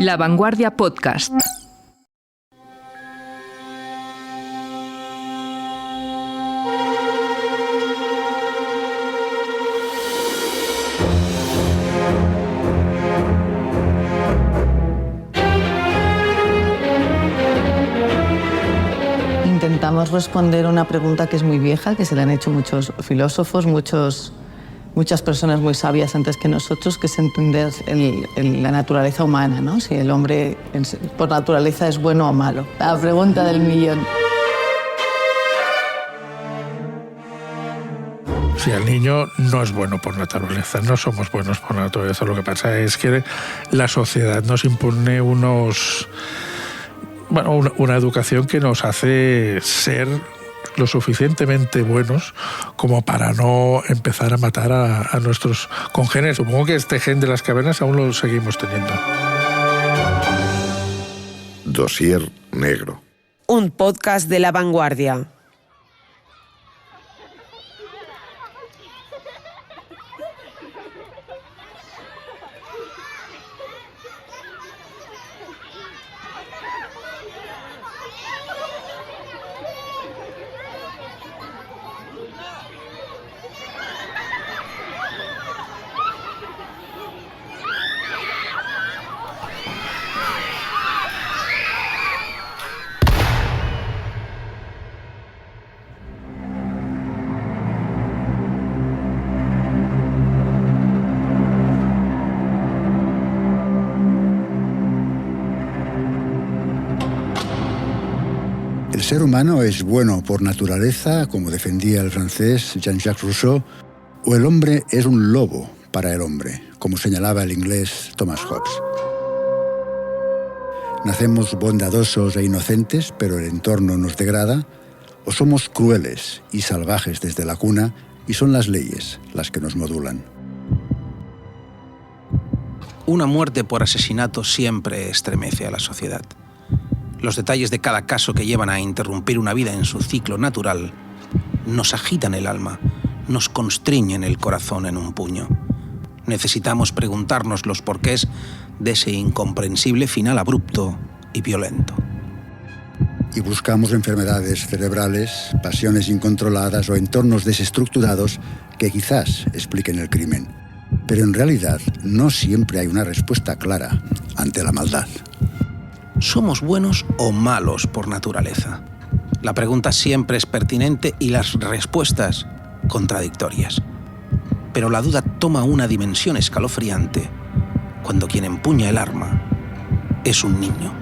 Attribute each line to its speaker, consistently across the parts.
Speaker 1: La Vanguardia Podcast.
Speaker 2: Intentamos responder una pregunta que es muy vieja, que se le han hecho muchos filósofos, muchas personas muy sabias antes que nosotros, que es entender la naturaleza humana, ¿no? Si el hombre por naturaleza es bueno o malo. La pregunta del millón.
Speaker 3: Sí, el niño no es bueno por naturaleza, no somos buenos por naturaleza. Lo que pasa es que la sociedad nos impone una educación que nos hace ser lo suficientemente buenos como para no empezar a matar a nuestros congéneres. Supongo que este gen de las cavernas aún lo seguimos teniendo.
Speaker 4: Dossier negro.
Speaker 5: Un podcast de La Vanguardia.
Speaker 6: El ser humano es bueno por naturaleza, como defendía el francés Jean-Jacques Rousseau, o el hombre es un lobo para el hombre, como señalaba el inglés Thomas Hobbes. ¿Nacemos bondadosos e inocentes, pero el entorno nos degrada? ¿O somos crueles y salvajes desde la cuna y son las leyes las que nos modulan?
Speaker 7: Una muerte por asesinato siempre estremece a la sociedad. Los detalles de cada caso que llevan a interrumpir una vida en su ciclo natural nos agitan el alma, nos constriñen el corazón en un puño. Necesitamos preguntarnos los porqués de ese incomprensible final abrupto y violento.
Speaker 6: Y buscamos enfermedades cerebrales, pasiones incontroladas o entornos desestructurados que quizás expliquen el crimen. Pero en realidad no siempre hay una respuesta clara ante la maldad.
Speaker 7: ¿Somos buenos o malos por naturaleza? La pregunta siempre es pertinente y las respuestas contradictorias. Pero la duda toma una dimensión escalofriante cuando quien empuña el arma es un niño.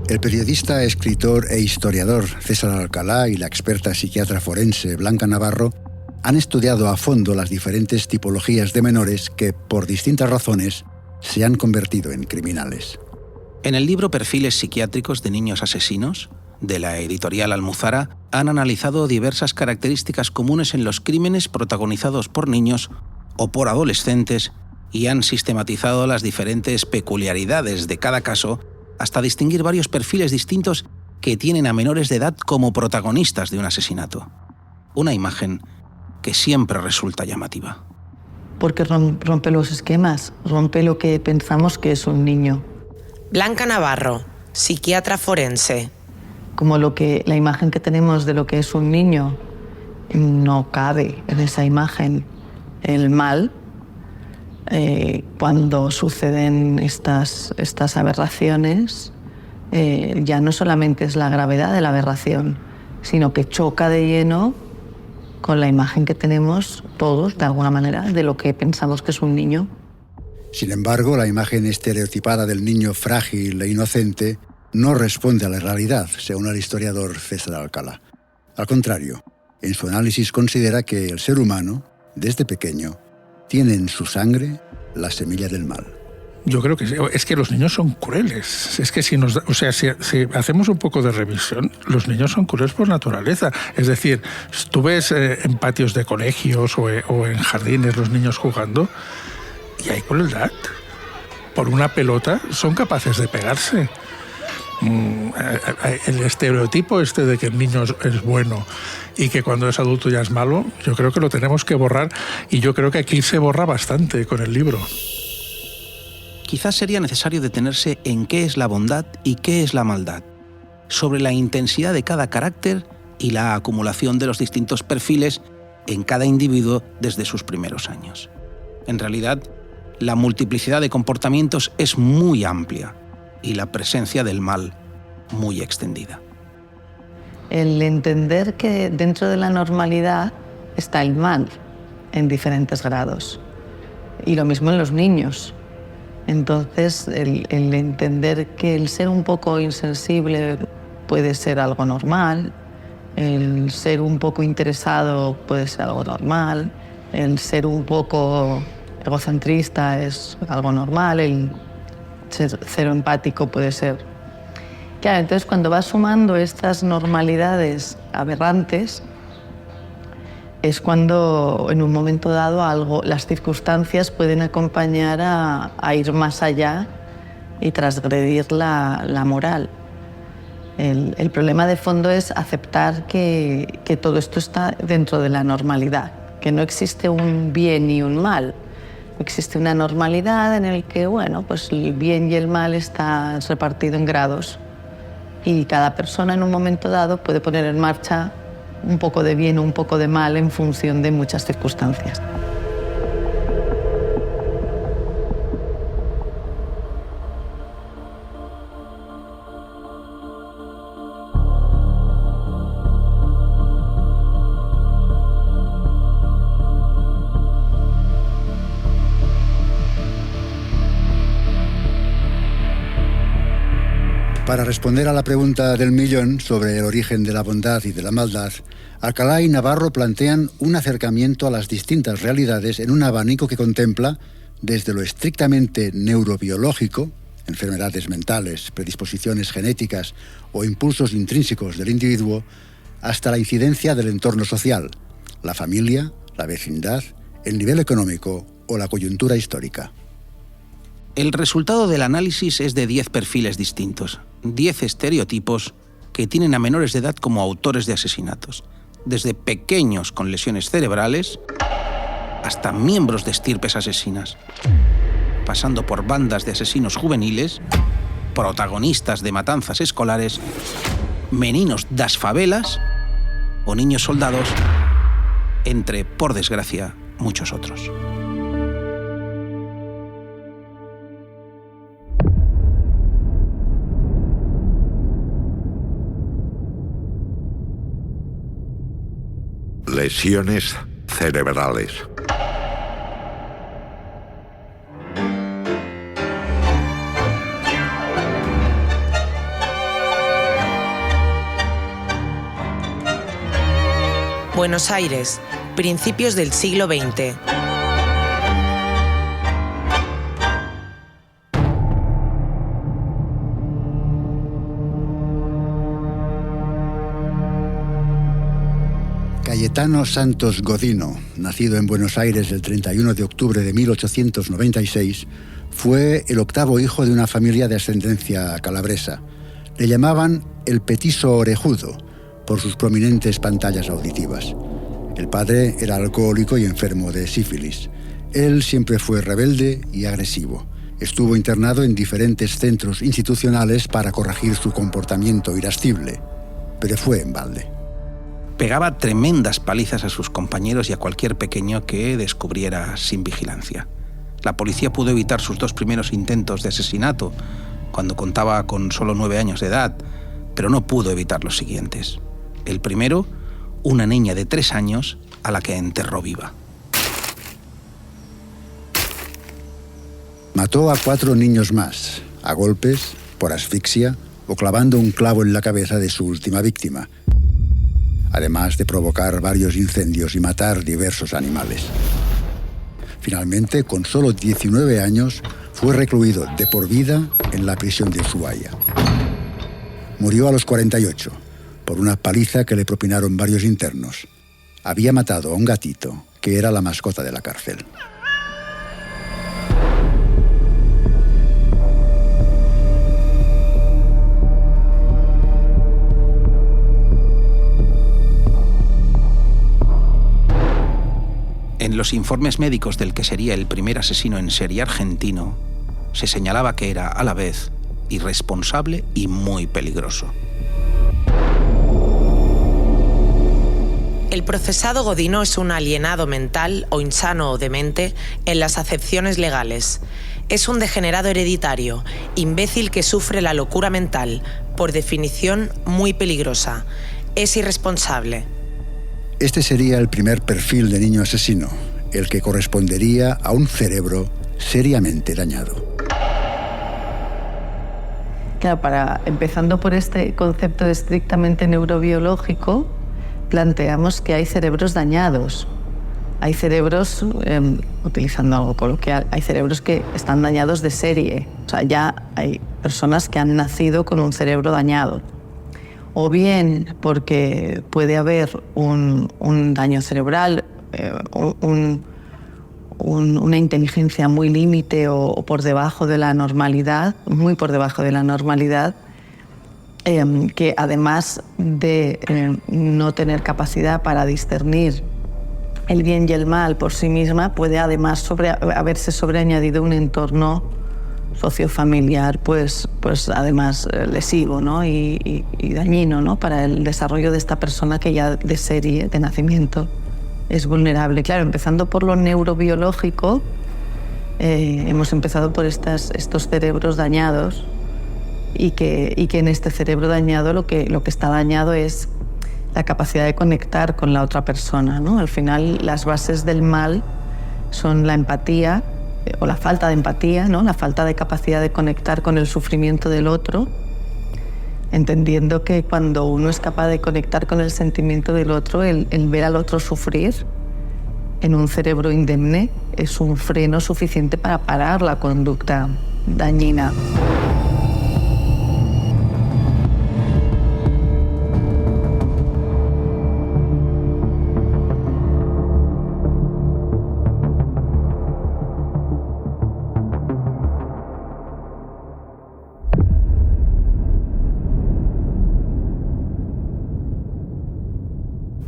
Speaker 6: El periodista, escritor e historiador César Alcalá y la experta psiquiatra forense Blanca Navarro han estudiado a fondo las diferentes tipologías de menores que, por distintas razones, se han convertido en criminales.
Speaker 7: En el libro Perfiles psiquiátricos de niños asesinos, de la editorial Almuzara, han analizado diversas características comunes en los crímenes protagonizados por niños o por adolescentes y han sistematizado las diferentes peculiaridades de cada caso hasta distinguir varios perfiles distintos que tienen a menores de edad como protagonistas de un asesinato. Una imagen que siempre resulta llamativa.
Speaker 2: Porque rompe los esquemas, rompe lo que pensamos que es un niño.
Speaker 5: Blanca Navarro, psiquiatra forense.
Speaker 2: Como la imagen que tenemos de lo que es un niño no cabe en esa imagen. El mal, cuando suceden estas aberraciones, ya no solamente es la gravedad de la aberración, sino que choca de lleno con la imagen que tenemos todos, de alguna manera, de lo que pensamos que es un niño.
Speaker 6: Sin embargo, la imagen estereotipada del niño frágil e inocente no responde a la realidad, según el historiador César Alcalá. Al contrario, En su análisis considera que el ser humano, desde pequeño, tiene en su sangre la semilla del mal.
Speaker 3: Yo creo que sí. Es que los niños son crueles. Es que si hacemos un poco de revisión, los niños son crueles por naturaleza. Es decir, tú ves en patios de colegios o en jardines los niños jugando y hay crueldad. Por una pelota son capaces de pegarse. El estereotipo de que el niño es bueno y que cuando es adulto ya es malo, yo creo que lo tenemos que borrar, y yo creo que aquí se borra bastante con el libro.
Speaker 7: Quizás sería necesario detenerse en qué es la bondad y qué es la maldad, sobre la intensidad de cada carácter y la acumulación de los distintos perfiles en cada individuo desde sus primeros años. En realidad, la multiplicidad de comportamientos es muy amplia y la presencia del mal muy extendida.
Speaker 2: El entender que dentro de la normalidad está el mal en diferentes grados, y lo mismo en los niños. Entonces, el entender que el ser un poco insensible puede ser algo normal, el ser un poco interesado puede ser algo normal, el ser un poco egocentrista es algo normal, el ser cero empático puede ser. Claro, entonces cuando vas sumando estas normalidades aberrantes, es cuando en un momento dado las circunstancias pueden acompañar a ir más allá y transgredir la moral. El problema de fondo es aceptar que todo esto está dentro de la normalidad, que no existe un bien y un mal. Existe una normalidad en la que, pues el bien y el mal está repartido en grados, y cada persona en un momento dado puede poner en marcha un poco de bien o un poco de mal en función de muchas circunstancias.
Speaker 6: Para responder a la pregunta del millón sobre el origen de la bondad y de la maldad, Alcalá y Navarro plantean un acercamiento a las distintas realidades en un abanico que contempla desde lo estrictamente neurobiológico, enfermedades mentales, predisposiciones genéticas o impulsos intrínsecos del individuo, hasta la incidencia del entorno social, la familia, la vecindad, el nivel económico o la coyuntura histórica.
Speaker 7: El resultado del análisis es de 10 perfiles distintos, 10 estereotipos que tienen a menores de edad como autores de asesinatos, desde pequeños con lesiones cerebrales hasta miembros de estirpes asesinas, pasando por bandas de asesinos juveniles, protagonistas de matanzas escolares, meninos das favelas o niños soldados, entre, por desgracia, muchos otros.
Speaker 4: Lesiones cerebrales.
Speaker 5: Buenos Aires, principios del siglo XX.
Speaker 6: Cayetano Santos Godino, nacido en Buenos Aires el 31 de octubre de 1896, fue el octavo hijo de una familia de ascendencia calabresa. Le llamaban el petiso orejudo por sus prominentes pantallas auditivas. El padre era alcohólico y enfermo de sífilis. Él siempre fue rebelde y agresivo. Estuvo internado en diferentes centros institucionales para corregir su comportamiento irascible, pero fue en balde.
Speaker 7: Pegaba tremendas palizas a sus compañeros y a cualquier pequeño que descubriera sin vigilancia. La policía pudo evitar sus 2 primeros intentos de asesinato, cuando contaba con solo 9 años de edad, pero no pudo evitar los siguientes. El primero, una niña de 3 años a la que enterró viva.
Speaker 6: Mató a 4 niños más, a golpes, por asfixia o clavando un clavo en la cabeza de su última víctima. además de provocar varios incendios y matar diversos animales. Finalmente, con solo 19 años, fue recluido de por vida en la prisión de Ushuaia. Murió a los 48, por una paliza que le propinaron varios internos. Había matado a un gatito que era la mascota de la cárcel.
Speaker 7: En los informes médicos del que sería el primer asesino en serie argentino, se señalaba que era a la vez irresponsable y muy peligroso.
Speaker 5: El procesado Godino es un alienado mental o insano o demente en las acepciones legales. Es un degenerado hereditario, imbécil que sufre la locura mental, por definición muy peligrosa. Es irresponsable.
Speaker 6: Este sería el primer perfil de niño asesino, el que correspondería a un cerebro seriamente dañado.
Speaker 2: Claro, empezando por este concepto estrictamente neurobiológico, planteamos que hay cerebros dañados. Hay cerebros, utilizando algo coloquial, hay cerebros que están dañados de serie. O sea, ya hay personas que han nacido con un cerebro dañado. O bien porque puede haber un daño cerebral, una inteligencia muy límite o por debajo de la normalidad, muy por debajo de la normalidad, que además de no tener capacidad para discernir el bien y el mal por sí misma, puede además haberse sobreañadido un entorno sociofamiliar, pues además lesivo, ¿no? y dañino, ¿no? Para el desarrollo de esta persona que ya de serie, de nacimiento, es vulnerable. Claro, empezando por lo neurobiológico, hemos empezado por estos cerebros dañados y que en este cerebro dañado lo que está dañado es la capacidad de conectar con la otra persona, ¿no? Al final, las bases del mal son la empatía, o la falta de empatía, ¿no? La falta de capacidad de conectar con el sufrimiento del otro, entendiendo que cuando uno es capaz de conectar con el sentimiento del otro, el ver al otro sufrir en un cerebro indemne es un freno suficiente para parar la conducta dañina.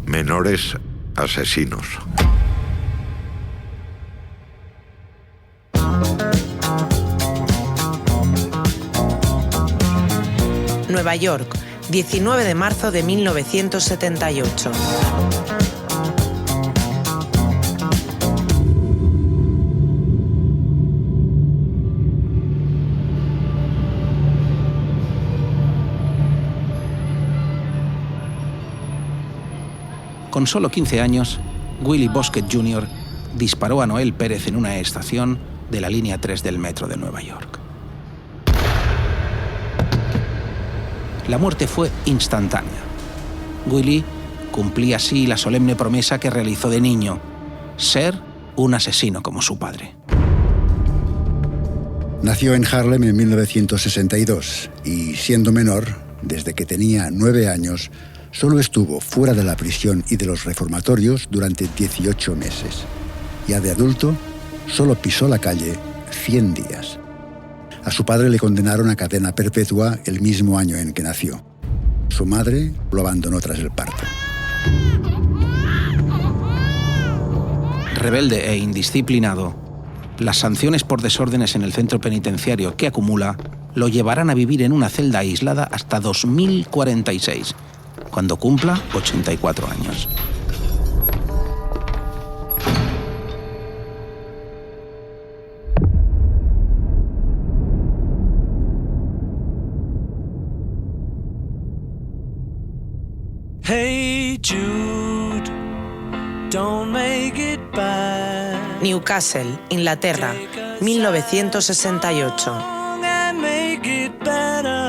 Speaker 4: Menores asesinos.
Speaker 5: Nueva York, 19 de marzo de 1978.
Speaker 7: Con solo 15 años, Willie Bosquet Jr. disparó a Noel Pérez en una estación de la línea 3 del metro de Nueva York. La muerte fue instantánea. Willie cumplía así la solemne promesa que realizó de niño: ser un asesino como su padre.
Speaker 6: Nació en Harlem en 1962 y, siendo menor, desde que tenía 9 años, solo estuvo fuera de la prisión y de los reformatorios durante 18 meses. Ya de adulto, solo pisó la calle 100 días. A su padre le condenaron a cadena perpetua el mismo año en que nació. Su madre lo abandonó tras el parto.
Speaker 7: Rebelde e indisciplinado, las sanciones por desórdenes en el centro penitenciario que acumula lo llevarán a vivir en una celda aislada hasta 2046, cuando cumpla 84 años.
Speaker 1: Hey Jude, don't make it bad.
Speaker 5: Newcastle, Inglaterra, 1968.
Speaker 1: And make it better.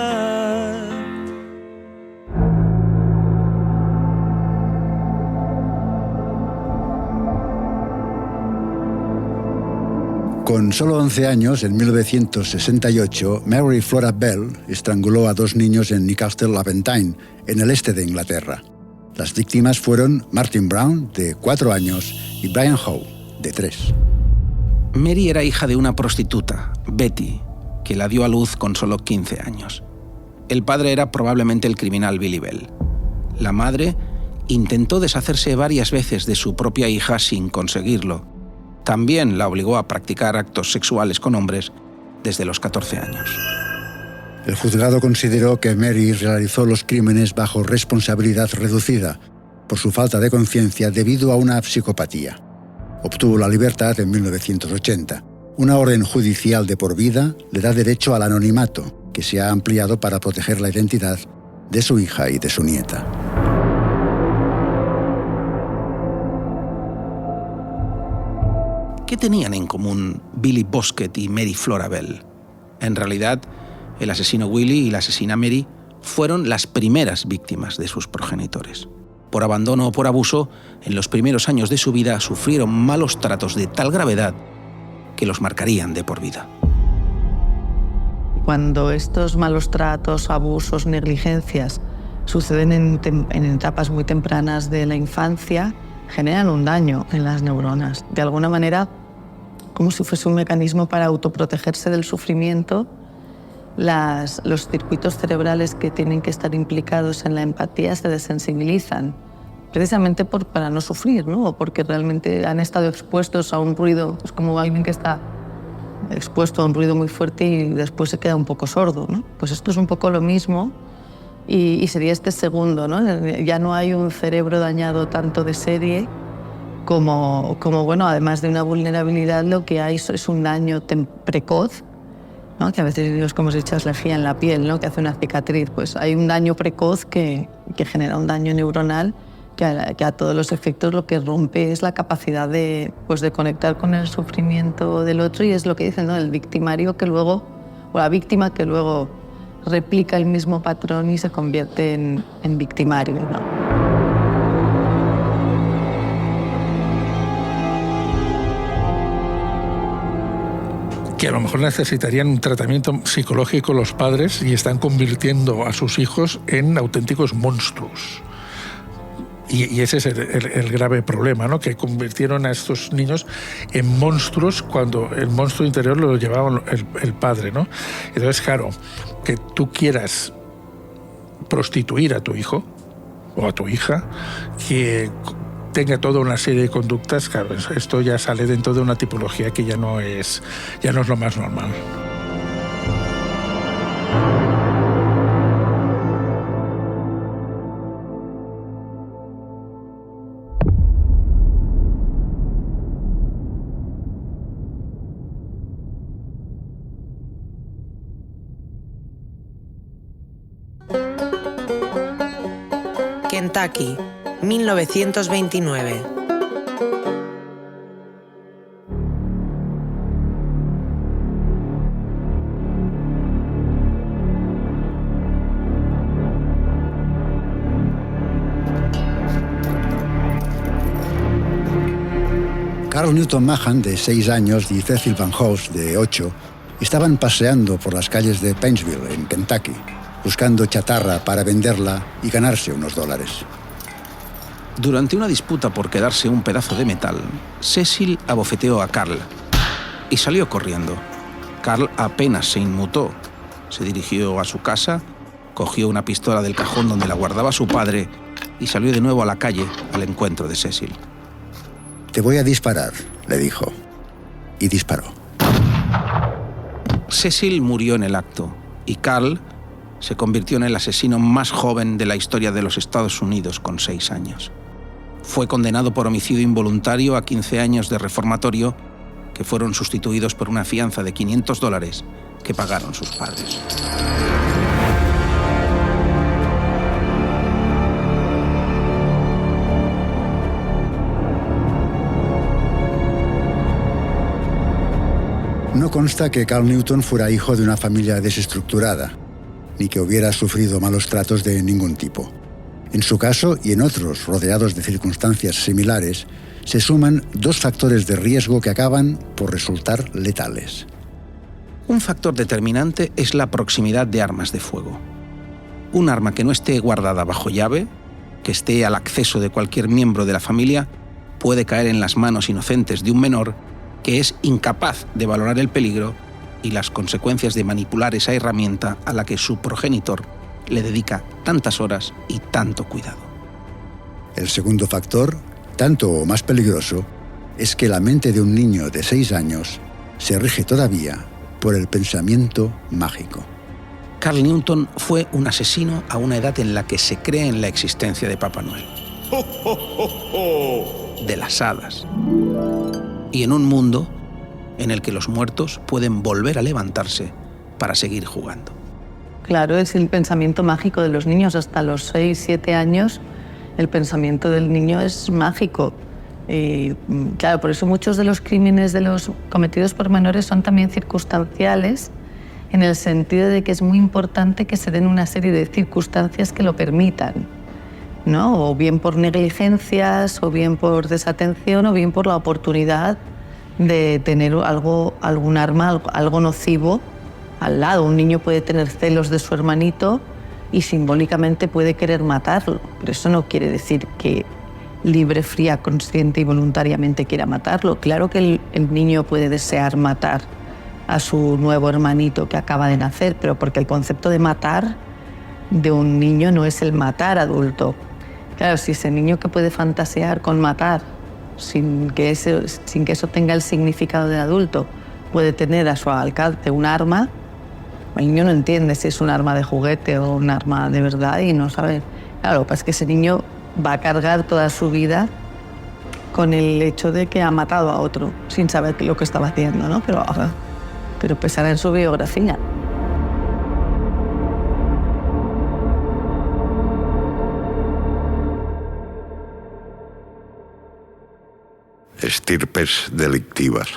Speaker 6: Con solo 11 años, en 1968, Mary Flora Bell estranguló a 2 niños en Newcastle-upon-Tyne, en el este de Inglaterra. Las víctimas fueron Martin Brown, de 4 años, y Brian Howe, de 3.
Speaker 7: Mary era hija de una prostituta, Betty, que la dio a luz con solo 15 años. El padre era probablemente el criminal Billy Bell. La madre intentó deshacerse varias veces de su propia hija sin conseguirlo. También la obligó a practicar actos sexuales con hombres desde los 14 años.
Speaker 6: El juzgado consideró que Mary realizó los crímenes bajo responsabilidad reducida, por su falta de conciencia debido a una psicopatía. Obtuvo la libertad en 1980. Una orden judicial de por vida le da derecho al anonimato, que se ha ampliado para proteger la identidad de su hija y de su nieta.
Speaker 7: ¿Qué tenían en común Billy Bosquet y Mary Flora Bell? En realidad, el asesino Willie y la asesina Mary fueron las primeras víctimas de sus progenitores. Por abandono o por abuso, en los primeros años de su vida sufrieron malos tratos de tal gravedad que los marcarían de por vida.
Speaker 2: Cuando estos malos tratos, abusos, negligencias suceden en etapas muy tempranas de la infancia, generan un daño en las neuronas. De alguna manera, como si fuese un mecanismo para autoprotegerse del sufrimiento, los circuitos cerebrales que tienen que estar implicados en la empatía se desensibilizan, precisamente para no sufrir, ¿no? O porque realmente han estado expuestos a un ruido, pues como alguien que está expuesto a un ruido muy fuerte y después se queda un poco sordo, ¿no? Pues esto es un poco lo mismo y sería este segundo, ¿no? Ya no hay un cerebro dañado tanto de serie como bueno, además de una vulnerabilidad, lo que hay es un daño precoz, ¿no? Que a veces es como si echas lejía en la piel, ¿no? Que hace una cicatriz. Pues hay un daño precoz que genera un daño neuronal que a todos los efectos lo que rompe es la capacidad de conectar con el sufrimiento del otro, y es lo que dicen, ¿no? El victimario que luego, o la víctima que luego replica el mismo patrón y se convierte en victimario, ¿no?
Speaker 3: Que a lo mejor necesitarían un tratamiento psicológico los padres y están convirtiendo a sus hijos en auténticos monstruos. Y ese es el grave problema, ¿no? Que convirtieron a estos niños en monstruos cuando el monstruo interior lo llevaba el padre, ¿no? Entonces, claro, que tú quieras prostituir a tu hijo o a tu hija, que tenga toda una serie de conductas, claro, esto ya sale dentro de una tipología que ya no es lo más normal.
Speaker 5: Kentucky, 1929.
Speaker 6: Carl Newton Mahan, de 6 años, y Cecil Van Hoos, de 8, estaban paseando por las calles de Paintsville, en Kentucky, buscando chatarra para venderla y ganarse unos dólares.
Speaker 7: Durante una disputa por quedarse un pedazo de metal, Cecil abofeteó a Carl y salió corriendo. Carl apenas se inmutó. Se dirigió a su casa, cogió una pistola del cajón donde la guardaba su padre y salió de nuevo a la calle al encuentro de Cecil.
Speaker 6: «Te voy a disparar», le dijo. Y disparó.
Speaker 7: Cecil murió en el acto y Carl se convirtió en el asesino más joven de la historia de los Estados Unidos con 6 años. Fue condenado por homicidio involuntario a 15 años de reformatorio, que fueron sustituidos por una fianza de $500 que pagaron sus padres.
Speaker 6: No consta que Carl Newton fuera hijo de una familia desestructurada, ni que hubiera sufrido malos tratos de ningún tipo. En su caso y en otros rodeados de circunstancias similares, se suman dos factores de riesgo que acaban por resultar letales.
Speaker 7: Un factor determinante es la proximidad de armas de fuego. Un arma que no esté guardada bajo llave, que esté al acceso de cualquier miembro de la familia, puede caer en las manos inocentes de un menor que es incapaz de valorar el peligro y las consecuencias de manipular esa herramienta a la que su progenitor le dedica tantas horas y tanto cuidado.
Speaker 6: El segundo factor, tanto o más peligroso, es que la mente de un niño de 6 años se rige todavía por el pensamiento mágico.
Speaker 7: Carl Newton fue un asesino a una edad en la que se cree en la existencia de Papá Noel, de las hadas, y en un mundo en el que los muertos pueden volver a levantarse para seguir jugando.
Speaker 2: Claro, es el pensamiento mágico de los niños. Hasta los 6, 7 años, el pensamiento del niño es mágico. Y claro, por eso muchos de los crímenes de los cometidos por menores son también circunstanciales, en el sentido de que es muy importante que se den una serie de circunstancias que lo permitan, ¿no? O bien por negligencias, o bien por desatención, o bien por la oportunidad de tener algún arma, algo nocivo al lado. Un niño puede tener celos de su hermanito y simbólicamente puede querer matarlo, pero eso no quiere decir que libre, fría, consciente y voluntariamente quiera matarlo. Claro que el niño puede desear matar a su nuevo hermanito que acaba de nacer, pero porque el concepto de matar de un niño no es el matar adulto. Claro, si ese niño que puede fantasear con matar sin que eso tenga el significado del adulto puede tener a su alcance un arma, el niño no entiende si es un arma de juguete o un arma de verdad y no sabe. Claro, lo que pasa es que ese niño va a cargar toda su vida con el hecho de que ha matado a otro sin saber lo que estaba haciendo, ¿no? Pero pesará en su biografía.
Speaker 4: Estirpes delictivas.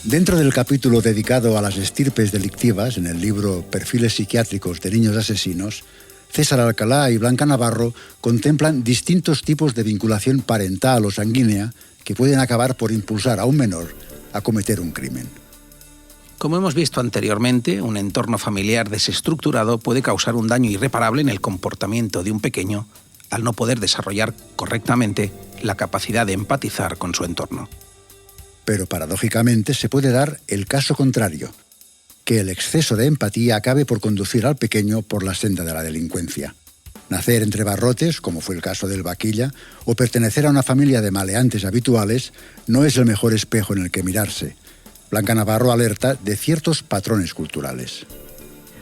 Speaker 6: Dentro del capítulo dedicado a las estirpes delictivas en el libro Perfiles psiquiátricos de niños asesinos, César Alcalá y Blanca Navarro contemplan distintos tipos de vinculación parental o sanguínea que pueden acabar por impulsar a un menor a cometer un crimen.
Speaker 7: Como hemos visto anteriormente, un entorno familiar desestructurado puede causar un daño irreparable en el comportamiento de un pequeño al no poder desarrollar correctamente la capacidad de empatizar con su entorno.
Speaker 6: Pero paradójicamente se puede dar el caso contrario, que el exceso de empatía acabe por conducir al pequeño por la senda de la delincuencia. Nacer entre barrotes, como fue el caso del Vaquilla, o pertenecer a una familia de maleantes habituales no es el mejor espejo en el que mirarse. Blanca Navarro alerta de ciertos patrones culturales.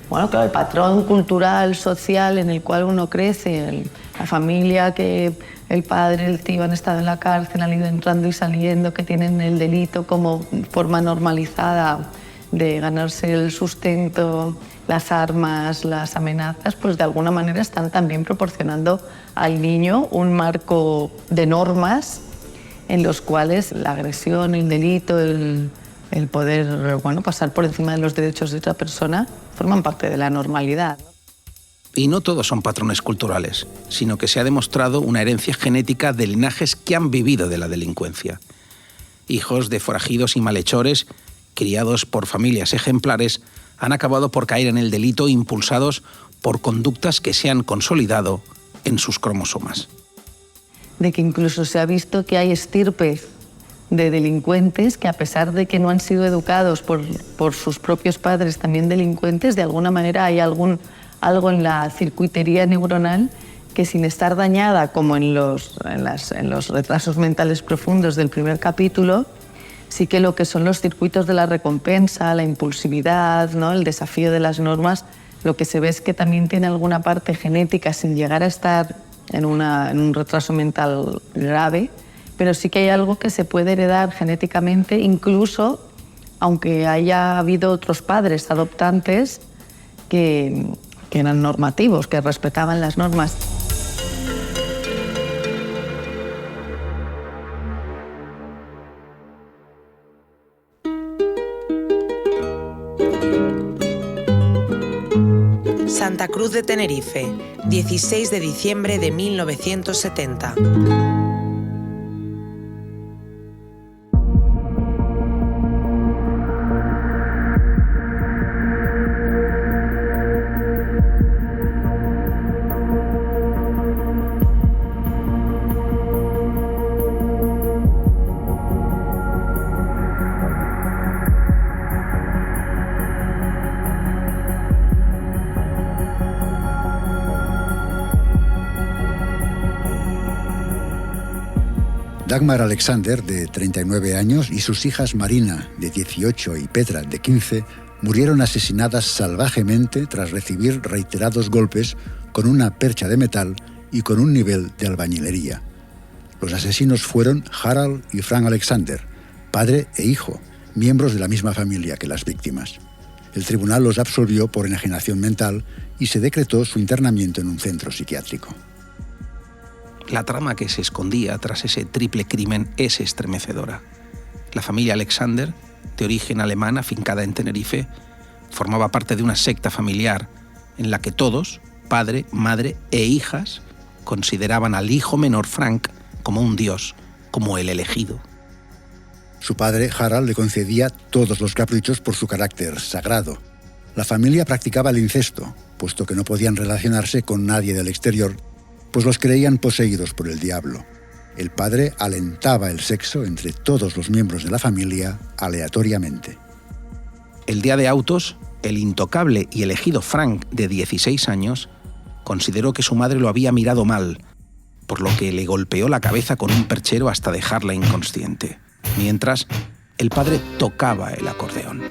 Speaker 2: Bueno, claro, el patrón cultural, social en el cual uno crece, la familia que el padre, el tío han estado en la cárcel, han ido entrando y saliendo, que tienen el delito como forma normalizada de ganarse el sustento, las armas, las amenazas, pues de alguna manera están también proporcionando al niño un marco de normas en los cuales la agresión, el delito, el poder, bueno, pasar por encima de los derechos de otra persona forman parte de la normalidad.
Speaker 7: Y no todos son patrones culturales, sino que se ha demostrado una herencia genética de linajes que han vivido de la delincuencia. Hijos de forajidos y malhechores, criados por familias ejemplares, han acabado por caer en el delito impulsados por conductas que se han consolidado en sus cromosomas.
Speaker 2: De que incluso se ha visto que hay estirpes de delincuentes que, a pesar de que no han sido educados por sus propios padres también delincuentes, de alguna manera hay algo en la circuitería neuronal que, sin estar dañada como en los retrasos mentales profundos del primer capítulo, sí que lo que son los circuitos de la recompensa, la impulsividad, ¿no?, el desafío de las normas, lo que se ve es que también tiene alguna parte genética sin llegar a estar en un retraso mental grave, pero sí que hay algo que se puede heredar genéticamente, incluso aunque haya habido otros padres adoptantes que eran normativos, que respetaban las normas.
Speaker 5: Santa Cruz de Tenerife, 16 de diciembre de 1970.
Speaker 6: Dagmar Alexander, de 39 años, y sus hijas Marina, de 18, y Petra, de 15, murieron asesinadas salvajemente tras recibir reiterados golpes con una percha de metal y con un nivel de albañilería. Los asesinos fueron Harald y Frank Alexander, padre e hijo, miembros de la misma familia que las víctimas. El tribunal los absolvió por enajenación mental y se decretó su internamiento en un centro psiquiátrico.
Speaker 7: La trama que se escondía tras ese triple crimen es estremecedora. La familia Alexander, de origen alemán afincada en Tenerife, formaba parte de una secta familiar en la que todos, padre, madre e hijas, consideraban al hijo menor Frank como un dios, como el elegido.
Speaker 6: Su padre, Harald, le concedía todos los caprichos por su carácter sagrado. La familia practicaba el incesto, puesto que no podían relacionarse con nadie del exterior, pues los creían poseídos por el diablo. El padre alentaba el sexo entre todos los miembros de la familia aleatoriamente.
Speaker 7: El día de autos, el intocable y elegido Frank, de 16 años, consideró que su madre lo había mirado mal, por lo que le golpeó la cabeza con un perchero hasta dejarla inconsciente, mientras el padre tocaba el acordeón.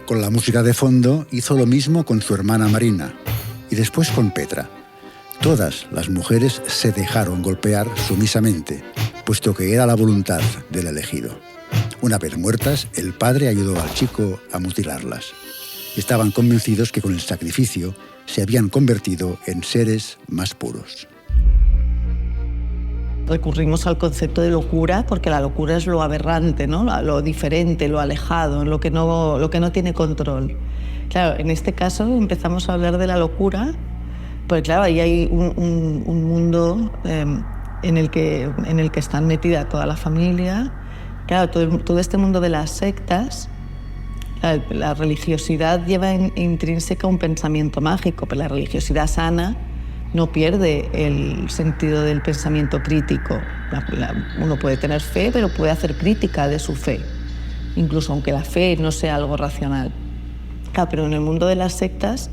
Speaker 6: Con la música de fondo hizo lo mismo con su hermana Marina y después con Petra. Todas las mujeres se dejaron golpear sumisamente, puesto que era la voluntad del elegido. Una vez muertas, el padre ayudó al chico a mutilarlas. Estaban convencidos que con el sacrificio se habían convertido en seres más puros.
Speaker 2: Recurrimos al concepto de locura porque la locura es lo aberrante, ¿no? Lo diferente, lo alejado, lo que no tiene control. Claro, en este caso empezamos a hablar de la locura, porque claro, ahí hay un mundo en el que está metida toda la familia. Claro, todo este mundo de las sectas, la religiosidad lleva intrínseca un pensamiento mágico, pero la religiosidad sana no pierde el sentido del pensamiento crítico. Uno puede tener fe, pero puede hacer crítica de su fe, incluso aunque la fe no sea algo racional. Claro, pero en el mundo de las sectas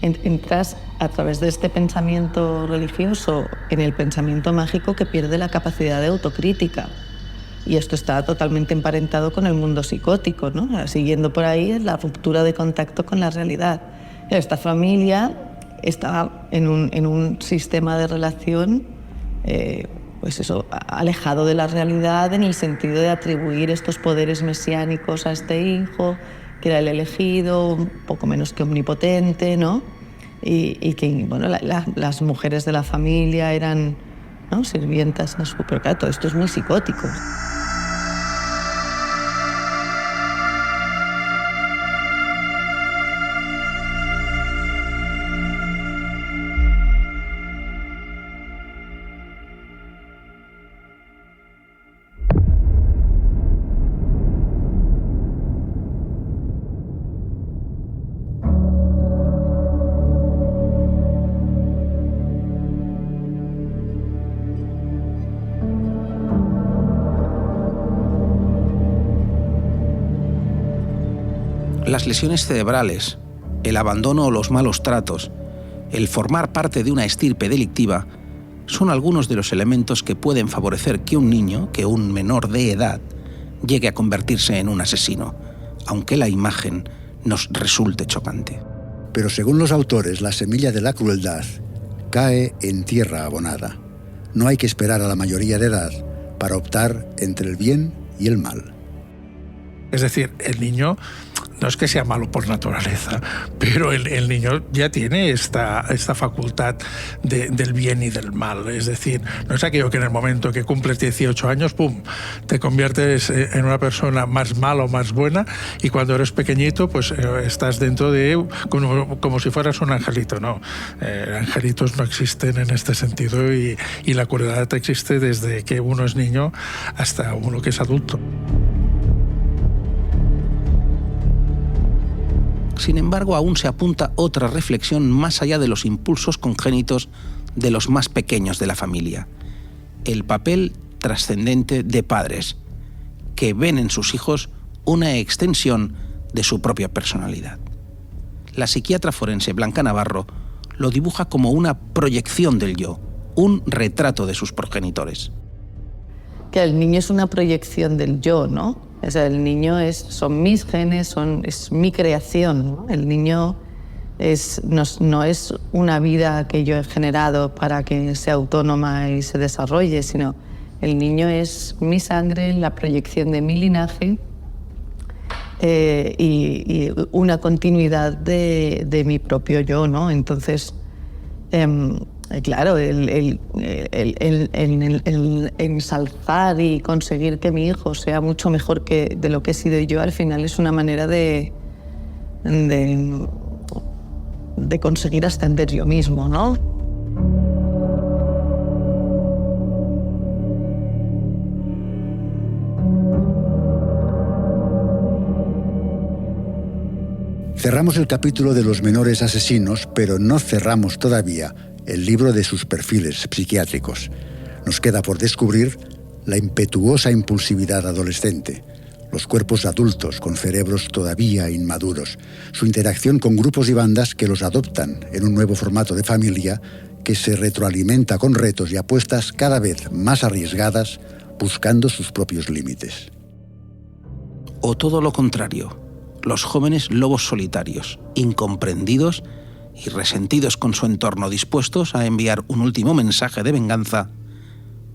Speaker 2: entras a través de este pensamiento religioso en el pensamiento mágico que pierde la capacidad de autocrítica. Y esto está totalmente emparentado con el mundo psicótico, ¿no? Siguiendo por ahí es la ruptura de contacto con la realidad. Esta familia está en un sistema de relación pues eso, alejado de la realidad, en el sentido de atribuir estos poderes mesiánicos a este hijo, que era el elegido, un poco menos que omnipotente, ¿no? Y que bueno, las mujeres de la familia eran, ¿no?, sirvientas, ¿no? Pero claro, todo esto es muy psicótico.
Speaker 7: Las lesiones cerebrales, el abandono o los malos tratos, el formar parte de una estirpe delictiva, son algunos de los elementos que pueden favorecer que un niño, que un menor de edad, llegue a convertirse en un asesino, aunque la imagen nos resulte chocante.
Speaker 6: Pero según los autores, la semilla de la crueldad cae en tierra abonada. No hay que esperar a la mayoría de edad para optar entre el bien y el mal.
Speaker 3: Es decir, el niño no es que sea malo por naturaleza, pero el niño ya tiene esta facultad del bien y del mal. Es decir, no es aquello que en el momento que cumples 18 años, ¡pum!, te conviertes en una persona más mala o más buena, y cuando eres pequeñito, pues estás dentro de como si fueras un angelito. No, angelitos no existen en este sentido, y la crueldad existe desde que uno es niño hasta uno que es adulto.
Speaker 7: Sin embargo, aún se apunta otra reflexión más allá de los impulsos congénitos de los más pequeños de la familia: el papel trascendente de padres, que ven en sus hijos una extensión de su propia personalidad. La psiquiatra forense Blanca Navarro lo dibuja como una proyección del yo, un retrato de sus progenitores.
Speaker 2: Que el niño es una proyección del yo, ¿no? O sea, el niño son mis genes, es mi creación, ¿no? El niño no es una vida que yo he generado para que sea autónoma y se desarrolle, sino el niño es mi sangre, la proyección de mi linaje, y una continuidad de mi propio yo, ¿no? Entonces, claro, el ensalzar y conseguir que mi hijo sea mucho mejor de lo que he sido yo, al final es una manera de conseguir ascender yo mismo, ¿no?
Speaker 6: Cerramos el capítulo de los menores asesinos, pero no cerramos todavía el libro de sus perfiles psiquiátricos. Nos queda por descubrir la impetuosa impulsividad adolescente, los cuerpos adultos con cerebros todavía inmaduros, su interacción con grupos y bandas que los adoptan en un nuevo formato de familia que se retroalimenta con retos y apuestas cada vez más arriesgadas, buscando sus propios límites.
Speaker 7: O todo lo contrario, los jóvenes lobos solitarios, incomprendidos y resentidos con su entorno, dispuestos a enviar un último mensaje de venganza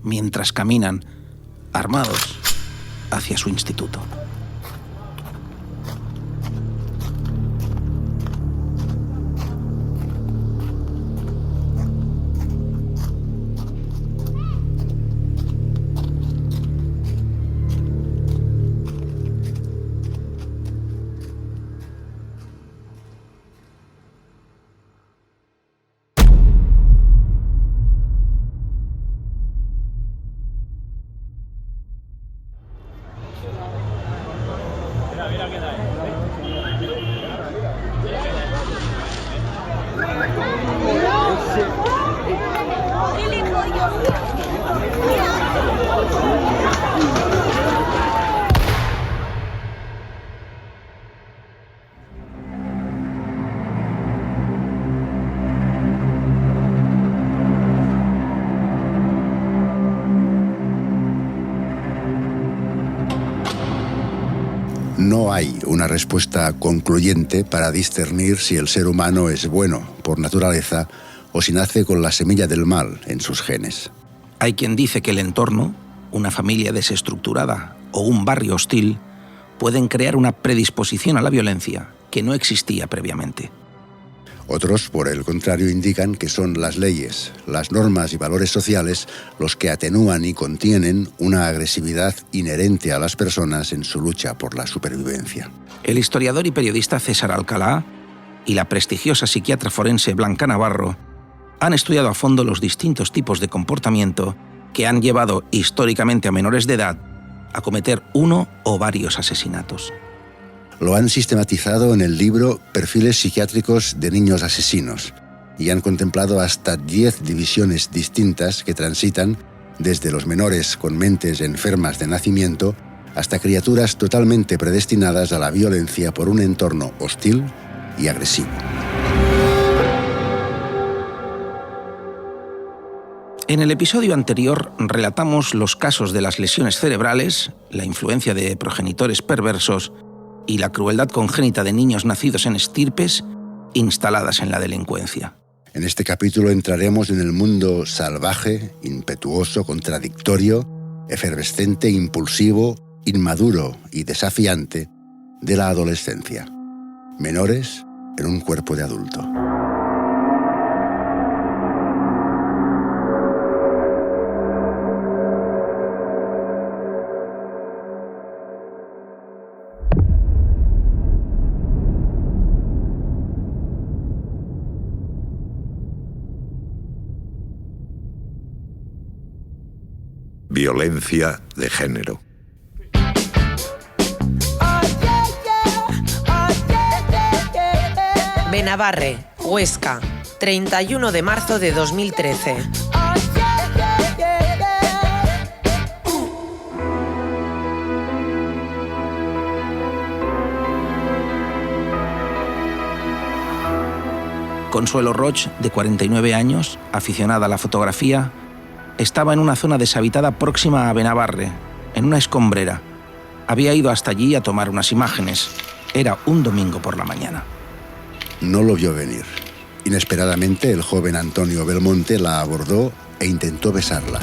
Speaker 7: mientras caminan, armados, hacia su instituto.
Speaker 6: No hay una respuesta concluyente para discernir si el ser humano es bueno por naturaleza o si nace con la semilla del mal en sus genes.
Speaker 7: Hay quien dice que el entorno, una familia desestructurada o un barrio hostil pueden crear una predisposición a la violencia que no existía previamente.
Speaker 6: Otros, por el contrario, indican que son las leyes, las normas y valores sociales los que atenúan y contienen una agresividad inherente a las personas en su lucha por la supervivencia.
Speaker 7: El historiador y periodista César Alcalá y la prestigiosa psiquiatra forense Blanca Navarro han estudiado a fondo los distintos tipos de comportamiento que han llevado históricamente a menores de edad a cometer uno o varios asesinatos.
Speaker 6: Lo han sistematizado en el libro Perfiles psiquiátricos de niños asesinos y han contemplado hasta 10 divisiones distintas que transitan desde los menores con mentes enfermas de nacimiento hasta criaturas totalmente predestinadas a la violencia por un entorno hostil y agresivo.
Speaker 7: En el episodio anterior relatamos los casos de las lesiones cerebrales, la influencia de progenitores perversos y la crueldad congénita de niños nacidos en estirpes instaladas en la delincuencia.
Speaker 6: En este capítulo entraremos en el mundo salvaje, impetuoso, contradictorio, efervescente, impulsivo inmaduro y desafiante de la adolescencia. Menores en un cuerpo de adulto.
Speaker 4: Violencia de género.
Speaker 5: Benabarre, Huesca, 31 de marzo de 2013.
Speaker 7: Consuelo Roig, de 49 años, aficionada a la fotografía, estaba en una zona deshabitada próxima a Benabarre, en una escombrera. Había ido hasta allí a tomar unas imágenes. Era un domingo por la mañana.
Speaker 6: No lo vio venir. Inesperadamente, el joven Antonio Belmonte la abordó e intentó besarla.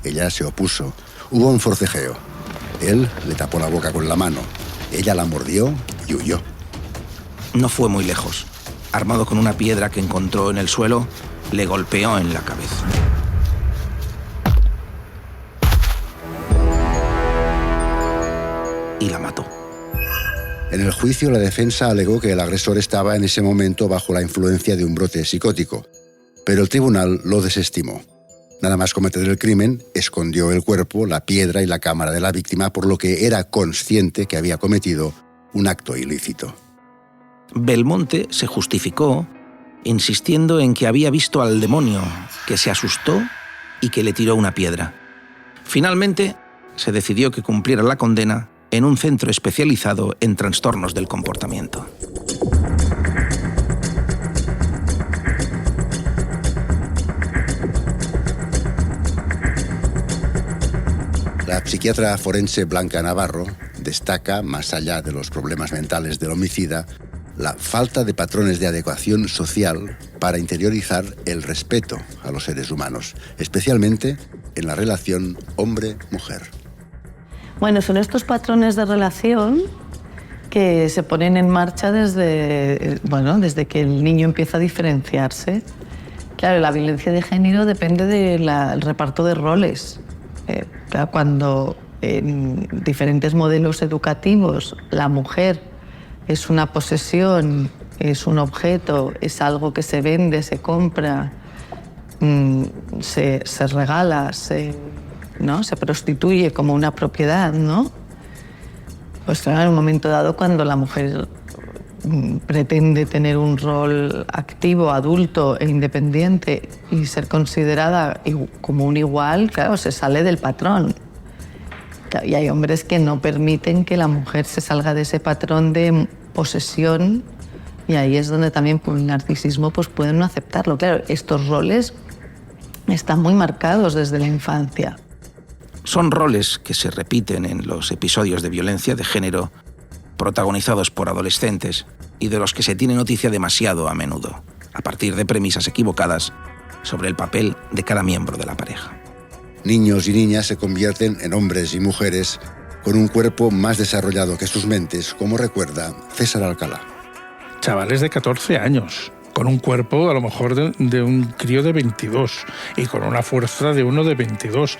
Speaker 6: Ella se opuso. Hubo un forcejeo. Él le tapó la boca con la mano. Ella la mordió y huyó.
Speaker 7: No fue muy lejos. Armado con una piedra que encontró en el suelo, le golpeó en la cabeza. Y la mató.
Speaker 6: En el juicio, la defensa alegó que el agresor estaba en ese momento bajo la influencia de un brote psicótico, pero el tribunal lo desestimó. Nada más cometer el crimen, escondió el cuerpo, la piedra y la cámara de la víctima, por lo que era consciente que había cometido un acto ilícito.
Speaker 7: Belmonte se justificó, insistiendo en que había visto al demonio, que se asustó y que le tiró una piedra. Finalmente, se decidió que cumpliera la condena en un centro especializado en trastornos del comportamiento.
Speaker 6: La psiquiatra forense Blanca Navarro destaca, más allá de los problemas mentales del homicida, la falta de patrones de adecuación social para interiorizar el respeto a los seres humanos, especialmente en la relación hombre-mujer.
Speaker 2: Bueno, son estos patrones de relación que se ponen en marcha desde que el niño empieza a diferenciarse. Claro, la violencia de género depende del reparto de roles. Claro, cuando en diferentes modelos educativos la mujer es una posesión, es un objeto, es algo que se vende, se compra, se regala, se prostituye como una propiedad, ¿no? Pues claro, en un momento dado, cuando la mujer pretende tener un rol activo, adulto e independiente y ser considerada como un igual, claro, se sale del patrón. Y hay hombres que no permiten que la mujer se salga de ese patrón de posesión, y ahí es donde también por el narcisismo pues pueden no aceptarlo. Claro, estos roles están muy marcados desde la infancia.
Speaker 7: Son roles que se repiten en los episodios de violencia de género protagonizados por adolescentes y de los que se tiene noticia demasiado a menudo, a partir de premisas equivocadas sobre el papel de cada miembro de la pareja.
Speaker 6: Niños y niñas se convierten en hombres y mujeres con un cuerpo más desarrollado que sus mentes, como recuerda César Alcalá.
Speaker 3: Chavales de 14 años, con un cuerpo a lo mejor de un crío de 22 y con una fuerza de uno de 22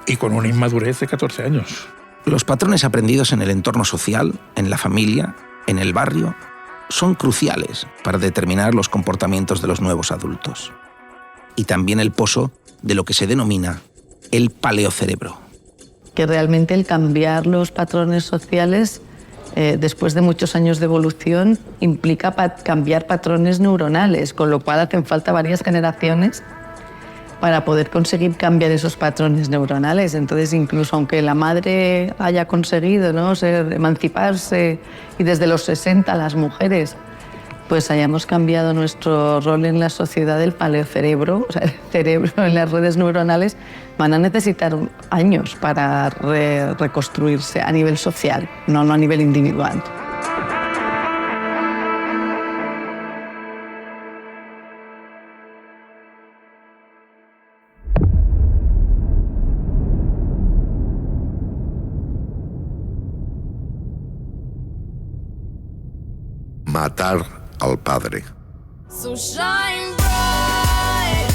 Speaker 3: y con una inmadurez de 14 años.
Speaker 7: Los patrones aprendidos en el entorno social, en la familia, en el barrio, son cruciales para determinar los comportamientos de los nuevos adultos. Y también el pozo de lo que se denomina el paleocerebro.
Speaker 2: Que realmente el cambiar los patrones sociales después de muchos años de evolución implica cambiar patrones neuronales, con lo cual hacen falta varias generaciones para poder conseguir cambiar esos patrones neuronales. Entonces, incluso aunque la madre haya conseguido, ¿no?, emanciparse, y desde los 60 las mujeres pues hayamos cambiado nuestro rol en la sociedad, del paleocerebro, o sea, el cerebro en las redes neuronales, van a necesitar años para reconstruirse a nivel social, no a nivel individual.
Speaker 4: Matar al padre.
Speaker 8: So shine bright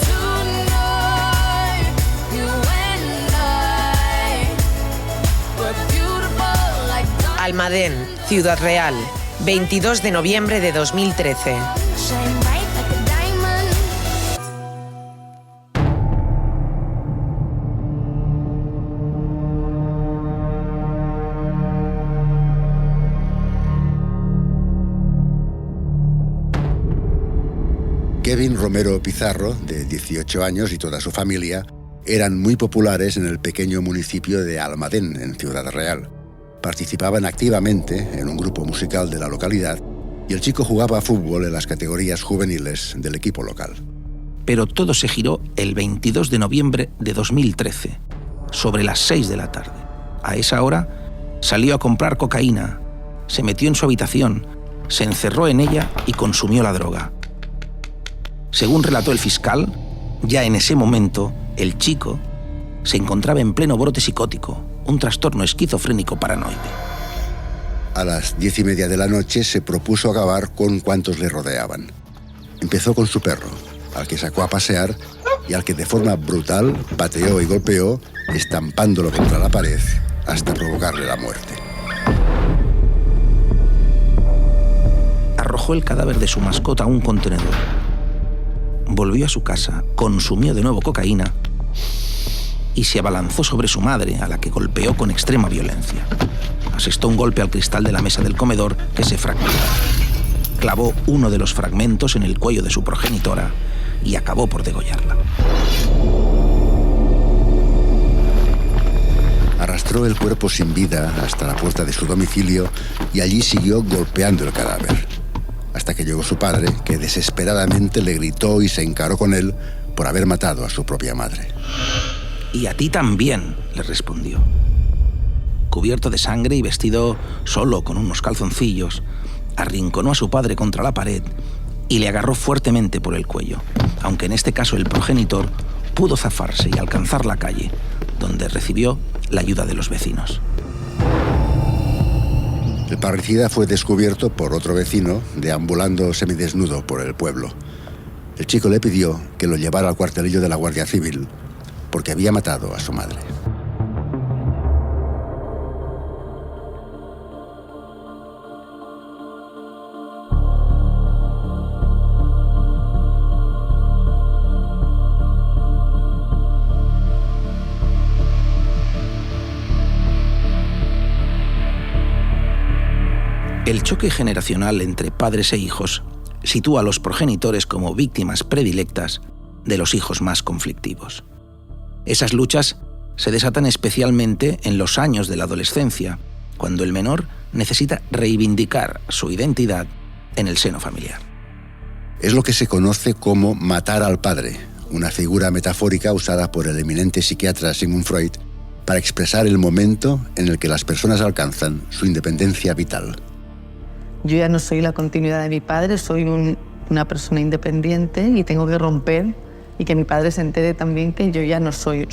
Speaker 8: tonight, you and I, we're beautiful like diamonds.
Speaker 5: Almadén, Ciudad Real, 22 de noviembre de 2013.
Speaker 8: Shine bright like a diamond.
Speaker 6: Kevin Romero Pizarro, de 18 años, y toda su familia eran muy populares en el pequeño municipio de Almadén, en Ciudad Real. Participaban activamente en un grupo musical de la localidad y el chico jugaba a fútbol en las categorías juveniles del equipo local.
Speaker 7: Pero todo se giró el 22 de noviembre de 2013, sobre las 6 de la tarde. A esa hora salió a comprar cocaína, se metió en su habitación, se encerró en ella y consumió la droga. Según relató el fiscal, ya en ese momento, el chico se encontraba en pleno brote psicótico, un trastorno esquizofrénico paranoide.
Speaker 6: A las 10:30 de la noche se propuso acabar con cuantos le rodeaban. Empezó con su perro, al que sacó a pasear y al que de forma brutal pateó y golpeó, estampándolo contra la pared hasta provocarle la muerte.
Speaker 7: Arrojó el cadáver de su mascota a un contenedor. Volvió a su casa, consumió de nuevo cocaína y se abalanzó sobre su madre, a la que golpeó con extrema violencia. Asestó un golpe al cristal de la mesa del comedor, que se fracturó. Clavó uno de los fragmentos en el cuello de su progenitora y acabó por degollarla.
Speaker 6: Arrastró el cuerpo sin vida hasta la puerta de su domicilio y allí siguió golpeando el cadáver, hasta que llegó su padre, que desesperadamente le gritó y se encaró con él por haber matado a su propia madre.
Speaker 7: «Y a ti también», le respondió. Cubierto de sangre y vestido solo con unos calzoncillos, arrinconó a su padre contra la pared y le agarró fuertemente por el cuello, aunque en este caso el progenitor pudo zafarse y alcanzar la calle, donde recibió la ayuda de los vecinos.
Speaker 6: El parricida fue descubierto por otro vecino, deambulando semidesnudo por el pueblo. El chico le pidió que lo llevara al cuartelillo de la Guardia Civil, porque había matado a su madre.
Speaker 7: El choque generacional entre padres e hijos sitúa a los progenitores como víctimas predilectas de los hijos más conflictivos. Esas luchas se desatan especialmente en los años de la adolescencia, cuando el menor necesita reivindicar su identidad en el seno familiar.
Speaker 6: Es lo que se conoce como matar al padre, una figura metafórica usada por el eminente psiquiatra Sigmund Freud para expresar el momento en el que las personas alcanzan su independencia vital.
Speaker 2: Yo ya no soy la continuidad de mi padre, soy una persona independiente y tengo que romper y que mi padre se entere también que yo ya no soy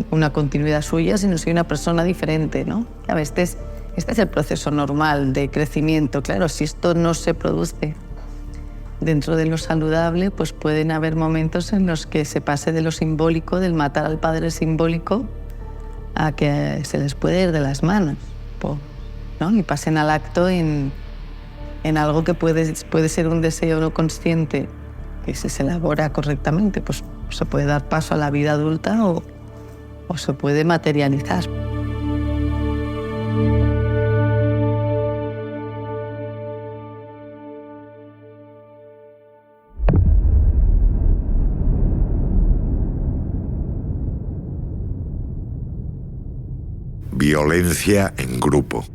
Speaker 2: una continuidad suya, sino soy una persona diferente, ¿no? Este es el proceso normal de crecimiento. Claro, si esto no se produce dentro de lo saludable, pues pueden haber momentos en los que se pase de lo simbólico, del matar al padre simbólico, a que se les puede ir de las manos, ¿no? Y pasen al acto en algo que puede ser un deseo no consciente, que si se elabora correctamente, pues se puede dar paso a la vida adulta o se puede materializar.
Speaker 4: Violencia en grupo.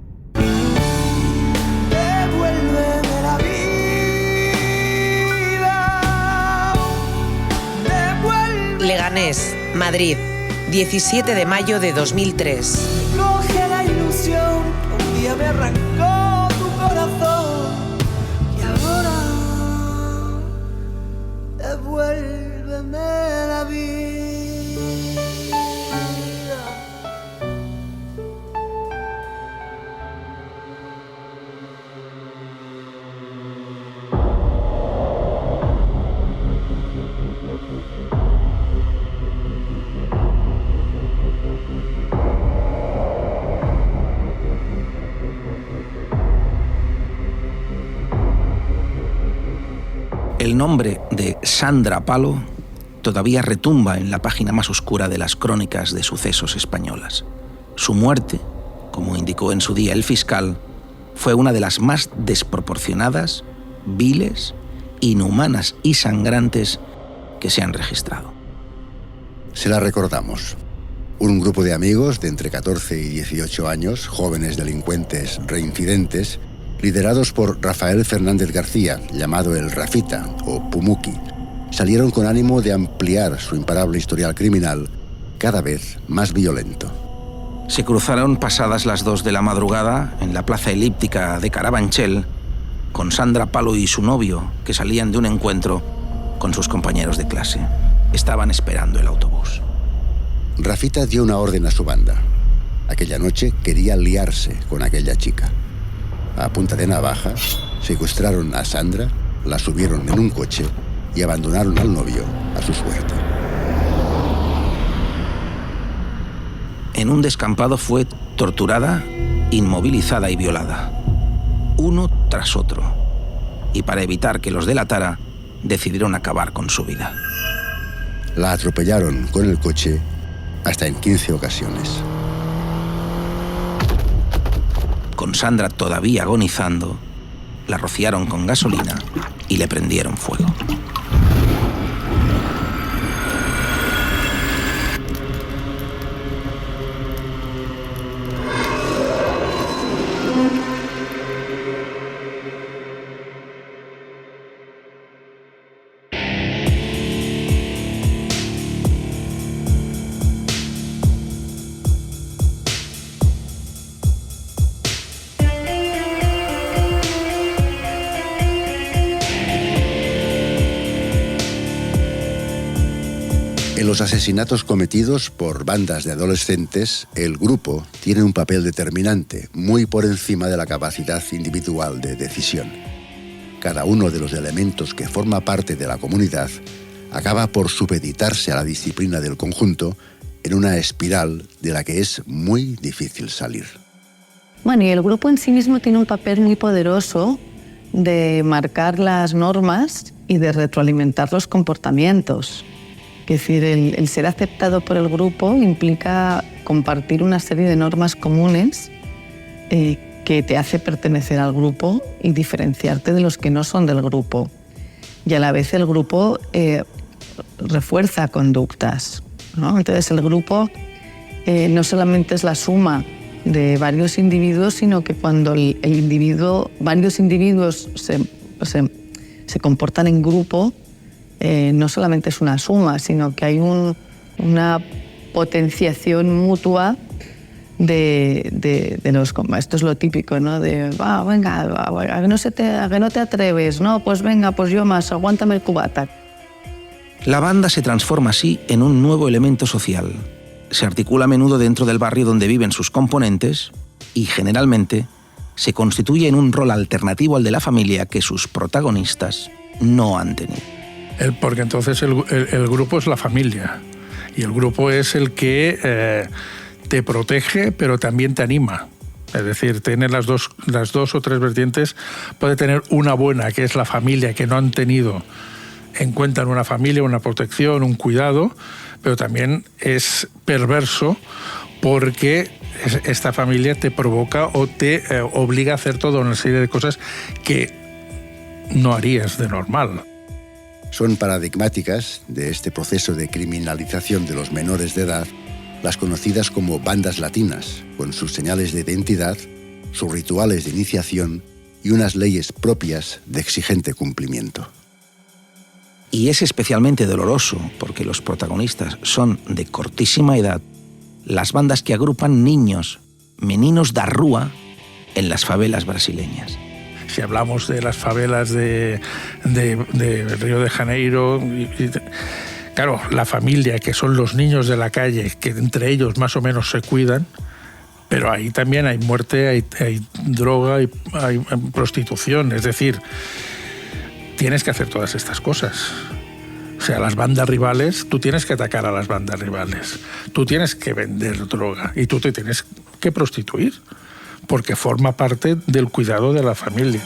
Speaker 5: Leganés, Madrid, 17 de mayo de 2003.
Speaker 1: Coge la ilusión, un día me arrancó tu corazón y ahora devuélveme la vida.
Speaker 7: El nombre de Sandra Palo todavía retumba en la página más oscura de las crónicas de sucesos españolas. Su muerte, como indicó en su día el fiscal, fue una de las más desproporcionadas, viles, inhumanas y sangrantes que se han registrado.
Speaker 6: Se la recordamos. Un grupo de amigos de entre 14 y 18 años, jóvenes delincuentes reincidentes, liderados por Rafael Fernández García, llamado el Rafita o Pumuki, salieron con ánimo de ampliar su imparable historial criminal, cada vez más violento.
Speaker 7: Se cruzaron pasadas las 2 de la madrugada en la plaza elíptica de Carabanchel con Sandra Palo y su novio, que salían de un encuentro con sus compañeros de clase. Estaban esperando el autobús.
Speaker 6: Rafita dio una orden a su banda. Aquella noche quería liarse con aquella chica. A punta de navaja, secuestraron a Sandra, la subieron en un coche y abandonaron al novio a su suerte.
Speaker 7: En un descampado fue torturada, inmovilizada y violada, uno tras otro. Y para evitar que los delatara, decidieron acabar con su vida.
Speaker 6: La atropellaron con el coche hasta en 15 ocasiones.
Speaker 7: Con Sandra todavía agonizando, la rociaron con gasolina y le prendieron fuego.
Speaker 6: En los asesinatos cometidos por bandas de adolescentes, el grupo tiene un papel determinante, muy por encima de la capacidad individual de decisión. Cada uno de los elementos que forma parte de la comunidad acaba por supeditarse a la disciplina del conjunto en una espiral de la que es muy difícil salir.
Speaker 2: Bueno, y el grupo en sí mismo tiene un papel muy poderoso de marcar las normas y de retroalimentar los comportamientos. Es decir, el ser aceptado por el grupo implica compartir una serie de normas comunes que te hace pertenecer al grupo y diferenciarte de los que no son del grupo. Y a la vez el grupo refuerza conductas, ¿no? Entonces el grupo no solamente es la suma de varios individuos, sino que cuando varios individuos se comportan en grupo, no solamente es una suma, sino que hay una potenciación mutua de los... Esto es lo típico, ¿no? De, venga, a que no te atreves, ¿no? Pues venga, pues yo más, aguántame el cubata.
Speaker 7: La banda se transforma así en un nuevo elemento social. Se articula a menudo dentro del barrio donde viven sus componentes y, generalmente, se constituye en un rol alternativo al de la familia que sus protagonistas no han tenido.
Speaker 3: Porque entonces el grupo es la familia y el grupo es el que te protege pero también te anima. Es decir, tiene las dos o tres vertientes. Puede tener una buena, que es la familia, que no han tenido en cuenta en una familia, una protección, un cuidado, pero también es perverso porque esta familia te provoca o te obliga a hacer toda una serie de cosas que no harías de normal.
Speaker 6: Son paradigmáticas de este proceso de criminalización de los menores de edad las conocidas como bandas latinas, con sus señales de identidad, sus rituales de iniciación y unas leyes propias de exigente cumplimiento.
Speaker 7: Y es especialmente doloroso, porque los protagonistas son de cortísima edad, las bandas que agrupan niños, meninos da rúa, en las favelas brasileñas.
Speaker 3: Si hablamos de las favelas de Río de Janeiro, claro, la familia, que son los niños de la calle, que entre ellos más o menos se cuidan, pero ahí también hay muerte, hay droga, hay prostitución, es decir, tienes que hacer todas estas cosas. O sea, las bandas rivales, tú tienes que atacar a las bandas rivales, tú tienes que vender droga y tú te tienes que prostituir, porque forma parte del cuidado de la familia.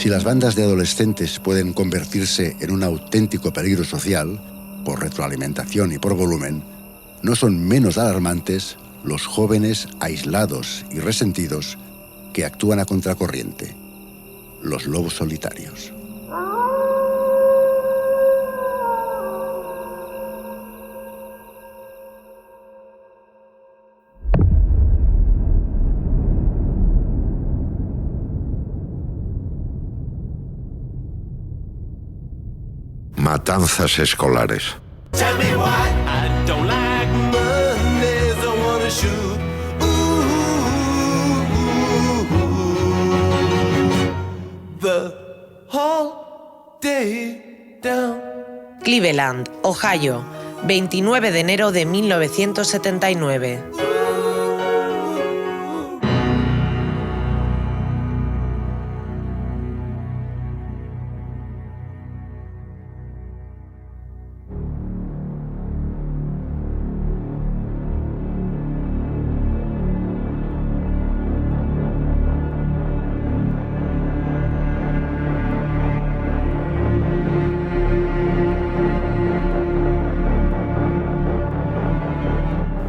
Speaker 6: Si las bandas de adolescentes pueden convertirse en un auténtico peligro social, por retroalimentación y por volumen, no son menos alarmantes los jóvenes aislados y resentidos que actúan a contracorriente, los lobos solitarios.
Speaker 4: Matanzas escolares.
Speaker 1: Tell me why I don't like Mondays, I wanna shoot. The whole day down.
Speaker 5: Cleveland, Ohio, 29 de enero de 1979.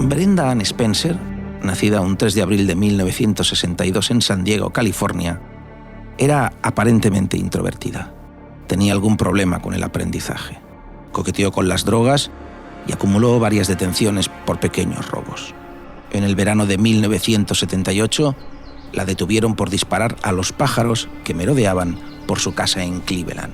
Speaker 7: Brenda Ann Spencer, nacida un 3 de abril de 1962 en San Diego, California, era aparentemente introvertida. Tenía algún problema con el aprendizaje. Coqueteó con las drogas y acumuló varias detenciones por pequeños robos. En el verano de 1978, la detuvieron por disparar a los pájaros que merodeaban por su casa en Cleveland.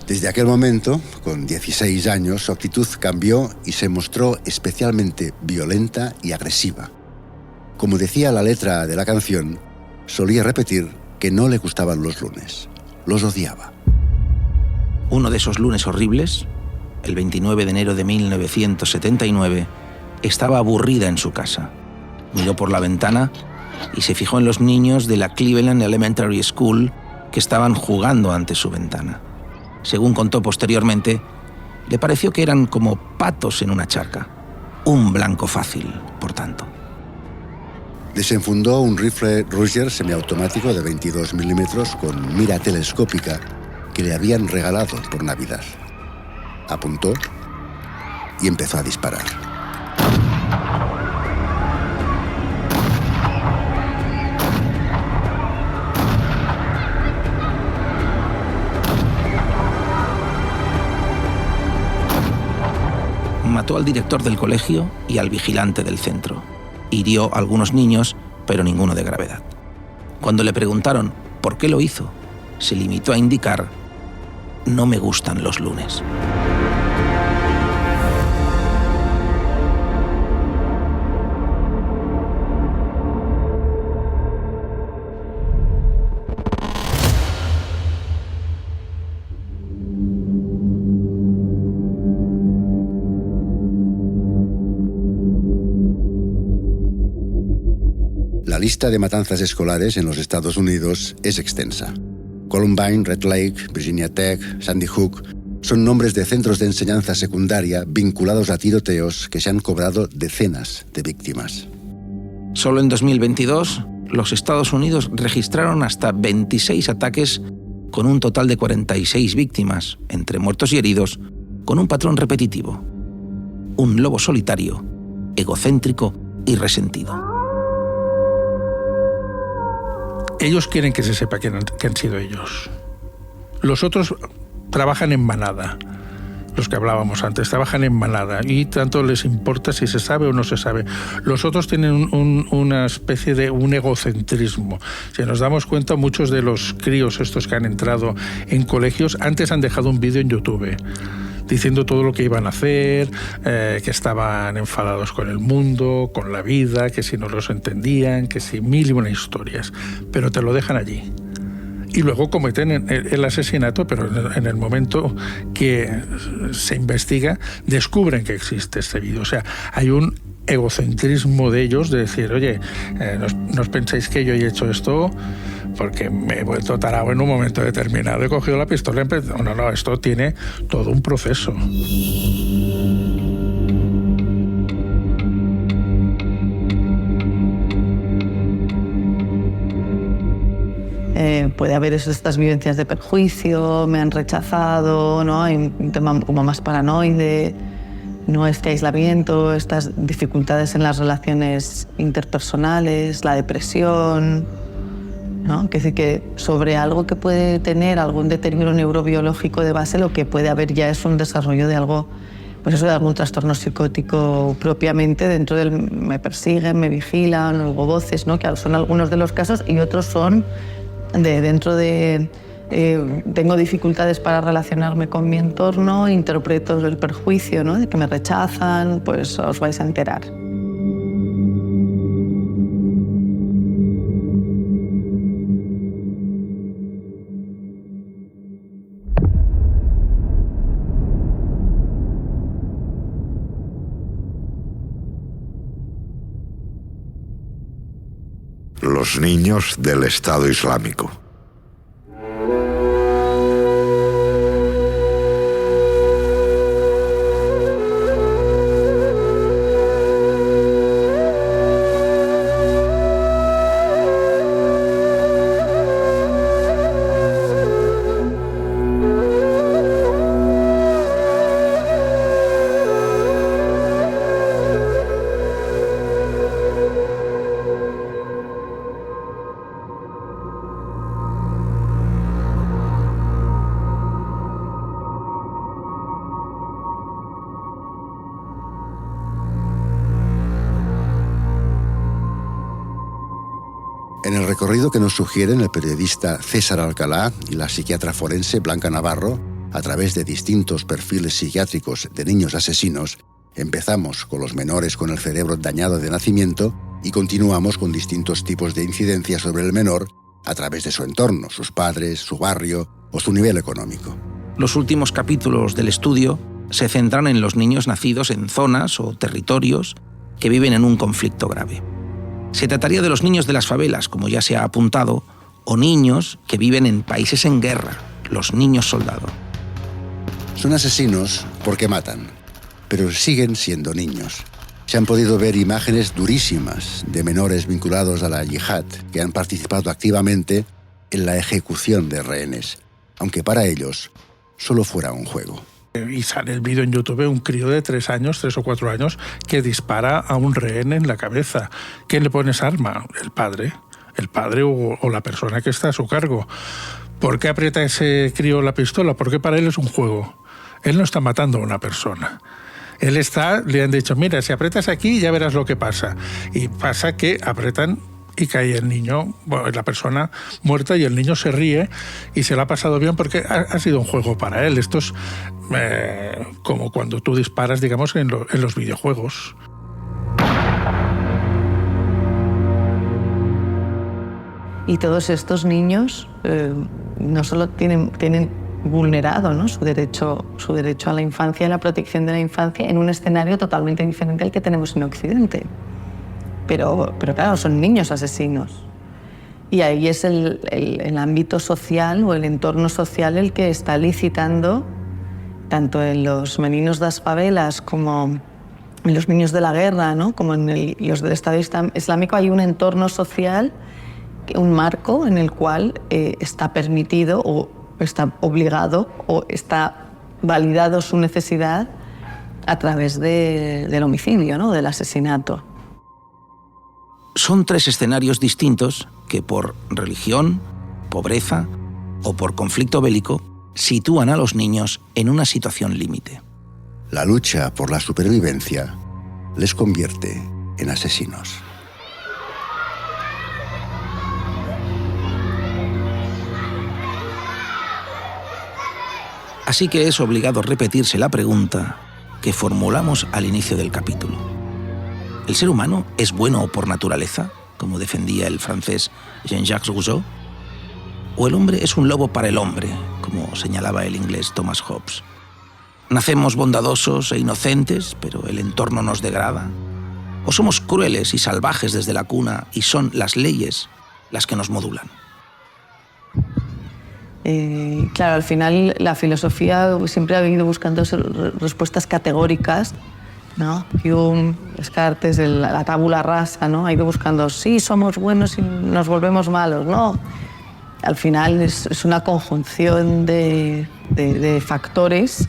Speaker 6: Desde aquel momento, con 16 años, su actitud cambió y se mostró especialmente violenta y agresiva. Como decía la letra de la canción, solía repetir que no le gustaban los lunes. Los odiaba.
Speaker 7: Uno de esos lunes horribles, el 29 de enero de 1979, estaba aburrida en su casa. Miró por la ventana y se fijó en los niños de la Cleveland Elementary School que estaban jugando ante su ventana. Según contó posteriormente, le pareció que eran como patos en una charca. Un blanco fácil, por tanto.
Speaker 6: Desenfundó un rifle Ruger semiautomático de 22 milímetros con mira telescópica que le habían regalado por Navidad. Apuntó y empezó a disparar.
Speaker 7: Mató al director del colegio y al vigilante del centro. Hirió a algunos niños, pero ninguno de gravedad. Cuando le preguntaron por qué lo hizo, se limitó a indicar: no me gustan los lunes.
Speaker 6: La lista de matanzas escolares en los Estados Unidos es extensa. Columbine, Red Lake, Virginia Tech, Sandy Hook son nombres de centros de enseñanza secundaria vinculados a tiroteos que se han cobrado decenas de víctimas.
Speaker 7: Solo en 2022, los Estados Unidos registraron hasta 26 ataques con un total de 46 víctimas, entre muertos y heridos, con un patrón repetitivo. Un lobo solitario, egocéntrico y resentido.
Speaker 3: Ellos quieren que se sepa que han sido ellos. Los otros trabajan en manada. Los que hablábamos antes trabajan en manada y tanto les importa si se sabe o no se sabe. Los otros tienen una especie de un egocentrismo. Si nos damos cuenta, muchos de los críos estos que han entrado en colegios antes han dejado un vídeo en YouTube diciendo todo lo que iban a hacer, que estaban enfadados con el mundo, con la vida, que si no los entendían, que si mil y una historias. Pero te lo dejan allí. Y luego cometen el asesinato, pero en el momento que se investiga, descubren que existe este vídeo. O sea, hay un egocentrismo de ellos de decir, oye, no os pensáis que yo he hecho esto porque me he vuelto tarao en un momento determinado, he cogido la pistola y empezado. No, esto tiene todo un proceso.
Speaker 2: Puede haber estas vivencias de perjuicio, me han rechazado, ¿no? Hay un tema como más paranoide, ¿no? Este aislamiento, estas dificultades en las relaciones interpersonales, la depresión, ¿no? Que decir que sobre algo que puede tener algún deterioro neurobiológico de base, lo que puede haber ya es un desarrollo de algo, pues eso, de algún trastorno psicótico propiamente dentro del me persiguen, me vigilan, oigo voces, ¿no? Que son algunos de los casos, y otros son dentro de tengo dificultades para relacionarme con mi entorno, interpreto el perjuicio, ¿no? De que me rechazan, pues os vais a enterar.
Speaker 4: Los niños del Estado Islámico.
Speaker 6: En el recorrido que nos sugieren el periodista César Alcalá y la psiquiatra forense Blanca Navarro, a través de distintos perfiles psiquiátricos de niños asesinos, empezamos con los menores con el cerebro dañado de nacimiento y continuamos con distintos tipos de incidencias sobre el menor a través de su entorno, sus padres, su barrio o su nivel económico.
Speaker 7: Los últimos capítulos del estudio se centran en los niños nacidos en zonas o territorios que viven en un conflicto grave. Se trataría de los niños de las favelas, como ya se ha apuntado, o niños que viven en países en guerra, los niños soldado.
Speaker 6: Son asesinos porque matan, pero siguen siendo niños. Se han podido ver imágenes durísimas de menores vinculados a la yihad que han participado activamente en la ejecución de rehenes, aunque para ellos solo fuera un juego.
Speaker 3: Y sale el vídeo en YouTube, un crío de 3 o 4 años, que dispara a un rehén en la cabeza. ¿Quién le pone esa arma? El padre o la persona que está a su cargo. ¿Por qué aprieta ese crío la pistola? Porque para él es un juego. Él no está matando a una persona. Le han dicho, mira, si aprietas aquí ya verás lo que pasa. Y pasa que apretan y cae el niño, la persona muerta, y el niño se ríe y se lo ha pasado bien porque ha sido un juego para él. Esto es como cuando tú disparas, digamos, en los videojuegos.
Speaker 2: Y todos estos niños no solo tienen vulnerado, ¿no?, su derecho a la infancia y la protección de la infancia en un escenario totalmente diferente al que tenemos en Occidente. Pero claro, son niños asesinos. Y ahí es el ámbito social o el entorno social el que está licitando, tanto en los meninos das favelas como en los niños de la guerra, ¿no?, como en los del Estado Islámico, hay un entorno social, un marco en el cual está permitido o está obligado o está validado su necesidad a través del homicidio, ¿no?, del asesinato.
Speaker 7: Son 3 escenarios distintos que por religión, pobreza o por conflicto bélico sitúan a los niños en una situación límite.
Speaker 6: La lucha por la supervivencia les convierte en asesinos.
Speaker 7: Así que es obligado repetirse la pregunta que formulamos al inicio del capítulo. ¿El ser humano es bueno por naturaleza, como defendía el francés Jean-Jacques Rousseau? ¿O el hombre es un lobo para el hombre, como señalaba el inglés Thomas Hobbes? ¿Nacemos bondadosos e inocentes, pero el entorno nos degrada? ¿O somos crueles y salvajes desde la cuna y son las leyes las que nos modulan?
Speaker 2: Claro, al final la filosofía siempre ha ido buscando respuestas categóricas, ¿no? Hume, Descartes, la tabula rasa, ¿no? Ha ido buscando, sí, somos buenos y nos volvemos malos, ¿no? al final es una conjunción de factores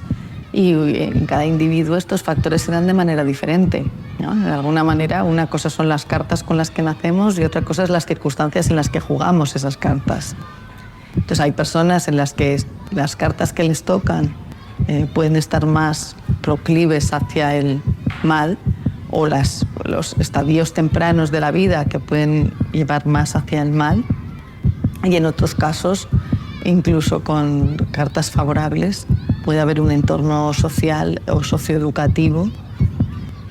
Speaker 2: y en cada individuo estos factores se dan de manera diferente, ¿no? De alguna manera, una cosa son las cartas con las que nacemos y otra cosa es las circunstancias en las que jugamos esas cartas. Entonces hay personas en las que las cartas que les tocan pueden estar más proclives hacia el mal, o los estadios tempranos de la vida que pueden llevar más hacia el mal, y en otros casos, incluso con cartas favorables, puede haber un entorno social o socioeducativo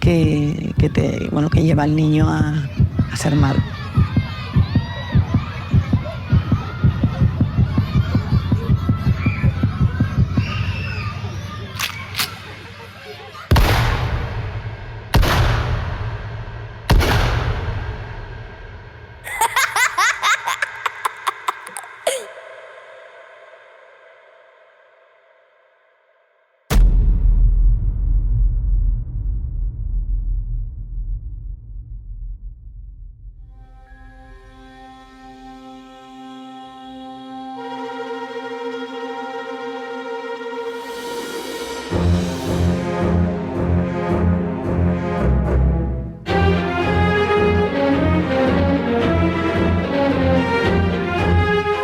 Speaker 2: que lleva al niño a ser malo.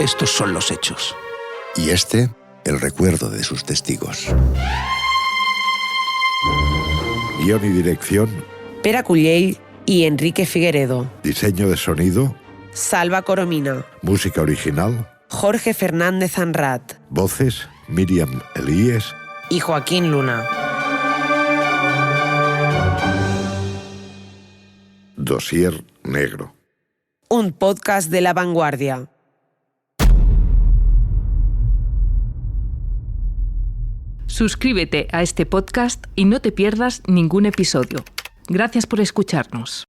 Speaker 7: Estos son los hechos.
Speaker 6: Y este, el recuerdo de sus testigos.
Speaker 4: Guión y dirección.
Speaker 5: Pere Cullell y Enrique Figueredo.
Speaker 4: Diseño de sonido.
Speaker 5: Salva Coromina.
Speaker 4: Música original.
Speaker 5: Jorge Fernández Anrat.
Speaker 4: Voces. Miriam Elíes.
Speaker 5: Y Joaquín Luna.
Speaker 4: Dossier negro.
Speaker 5: Un podcast de La Vanguardia.
Speaker 9: Suscríbete a este podcast y no te pierdas ningún episodio. Gracias por escucharnos.